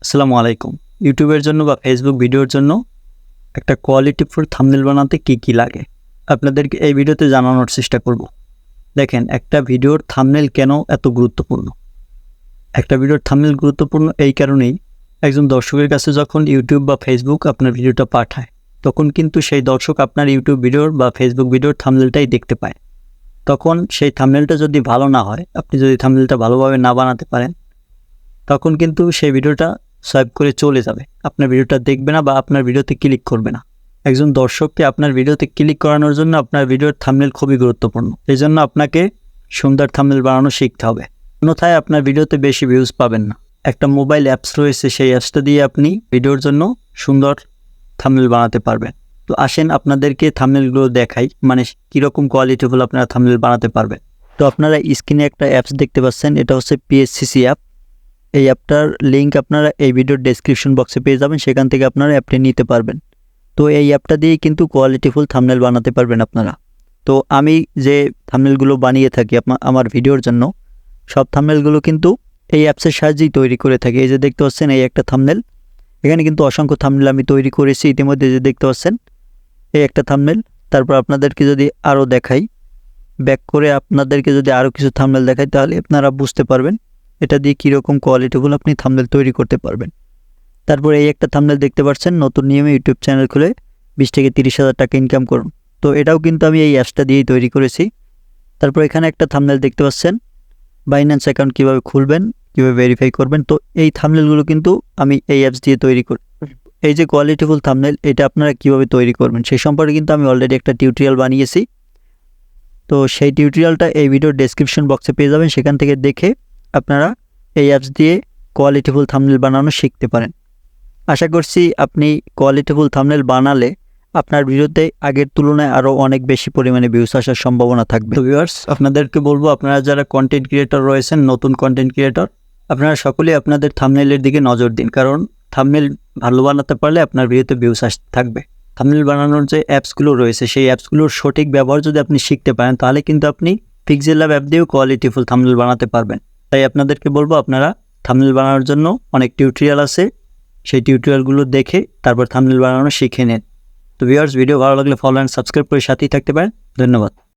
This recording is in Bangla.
আসসালামু আলাইকুম। ইউটিউবের জন্য বা ফেসবুক ভিডিওর জন্য একটা কোয়ালিটিফুল থাম্বনেল বানাতে কি লাগে আপনাদেরকে এই ভিডিওতে জানানোর চেষ্টা করব। দেখেন, একটা ভিডিওর থাম্বনেল কেন এত গুরুত্বপূর্ণ। একটা ভিডিওর থাম্বনেল গুরুত্বপূর্ণ এই কারণেই, একজন দর্শকের কাছে যখন ইউটিউব বা ফেসবুক আপনার ভিডিওটা পাঠায়, তখন কিন্তু সেই দর্শক আপনার ইউটিউব ভিডিওর বা ফেসবুক ভিডিওর থাম্বনেলটাই দেখতে পায়। তখন সেই থাম্বনেলটা যদি ভালো না হয়, আপনি যদি থাম্বনেলটা ভালোভাবে না বানাতে পারেন, তখন কিন্তু সেই ভিডিওটা সোয়াইপ করে চলে যাবে, আপনার ভিডিওটা দেখবে না বা আপনার ভিডিওতে ক্লিক করবে না। একজন দর্শককে আপনার ভিডিওতে ক্লিক করানোর জন্য আপনার ভিডিওর থাম্বনেল খুবই গুরুত্বপূর্ণ। এই জন্য আপনাকে সুন্দর থাম্বনেল বানানো শিখতে হবে, অন্যথায় আপনার ভিডিওতে বেশি ভিউজ পাবেন না। একটা মোবাইল অ্যাপস রয়েছে, সেই অ্যাপসটা দিয়ে আপনি ভিডিওর জন্য সুন্দর থাম্বনেল বানাতে পারবেন। তো আসেন আপনাদেরকে থাম্বনেলগুলো দেখাই, মানে কীরকম কোয়ালিটিফুল আপনারা থাম্বনেল বানাতে পারবেন। তো আপনারা স্ক্রিনে একটা অ্যাপস দেখতে পাচ্ছেন, এটা হচ্ছে Pscc অ্যাপ। এই অ্যাপটার লিঙ্ক আপনারা এই ভিডিওর ডেসক্রিপশন বক্সে পেয়ে যাবেন, সেখান থেকে আপনারা অ্যাপটি নিতে পারবেন। তো এই অ্যাপটা দিয়ে কিন্তু কোয়ালিটিফুল থাম্বনেল বানাতে পারবেন আপনারা। তো আমি যে থাম্বনেলগুলো বানিয়ে থাকি আমার ভিডিওর জন্য, সব থাম্বনেলগুলো কিন্তু এই অ্যাপসের সাহায্যেই তৈরি করে থাকি। এই যে দেখতে পাচ্ছেন, এই একটা থাম্বনেল, এখানে কিন্তু অসংখ্য থাম্বনেল আমি তৈরি করেছি ইতিমধ্যে। যে দেখতে পাচ্ছেন, এই একটা থাম্বনেল। তারপর আপনাদেরকে যদি আরও দেখাই, ব্যাক করে আপনাদেরকে যদি আরও কিছু থাম্বনেল দেখাই, তাহলে আপনারা বুঝতে পারবেন এটা দিয়ে কীরকম কোয়ালিটিফুল আপনি থাম্বনেল তৈরি করতে পারবেন। তারপর এই একটা থাম্বনেল দেখতে পাচ্ছেন, নতুন নিয়মে ইউটিউব চ্যানেল খুলে 20 থেকে 30,000 টাকা ইনকাম করুন। তো এটাও কিন্তু আমি এই অ্যাপসটা দিয়েই তৈরি করেছি। তারপর এখানে একটা থাম্বনেল দেখতে পাচ্ছেন, বাইন্যান্স অ্যাকাউন্ট কীভাবে খুলবেন, কীভাবে ভেরিফাই করবেন। তো এই থাম্বনেলগুলো কিন্তু আমি এই অ্যাপস দিয়ে তৈরি করি। এই যে কোয়ালিটিফুল থাম্বনেল, এটা আপনারা কীভাবে তৈরি করবেন সেই সম্পর্কে কিন্তু আমি অলরেডি একটা টিউটোরিয়াল বানিয়েছি। তো সেই টিউটোরিয়ালটা এই ভিডিওর ডেসক্রিপশন বক্সে পেয়ে যাবেন, সেখান থেকে দেখে আপনারা এই অ্যাপস দিয়ে কোয়ালিটিফুল থাম্বনেল বানানো শিখতে পারেন। আশা করছি আপনি কোয়ালিটিফুল থাম্বনেল বানালে আপনার ভিডিওতে আগের তুলনায় আরও অনেক বেশি পরিমাণে ভিউজ আসার সম্ভাবনা থাকবে। তো ভিউয়ার্স, আপনাদেরকে বলবো, আপনারা যারা কন্টেন্ট ক্রিয়েটর রয়েছেন, নতুন কন্টেন্ট ক্রিয়েটর, আপনারা সকলেই আপনাদের থাম্বনেলের দিকে নজর দিন, কারণ থাম্বনেল ভালো বানাতে পারলে আপনার ভিডিওতে ভিউজ আসতে থাকবে। থাম্বনেল বানানোর যে অ্যাপসগুলো রয়েছে, সেই অ্যাপসগুলোর সঠিক ব্যবহার যদি আপনি শিখতে পারেন, তাহলে কিন্তু আপনি Pscc অ্যাপ দিয়েও কোয়ালিটিফুল থাম্বনেল বানাতে পারবেন। তাই আপনাদেরকে বলবো, আপনারা থাম্বনেল বানানোর জন্য অনেক টিউটোরিয়াল আছে, সেই টিউটোরিয়ালগুলো দেখে তারপর থাম্বনেল বানানো শিখে নেন। তো ভিউয়ার্স, ভিডিও ভালো লাগলে ফলো অ্যান্ড সাবস্ক্রাইব করে সাথেই থাকতে পারেন। ধন্যবাদ।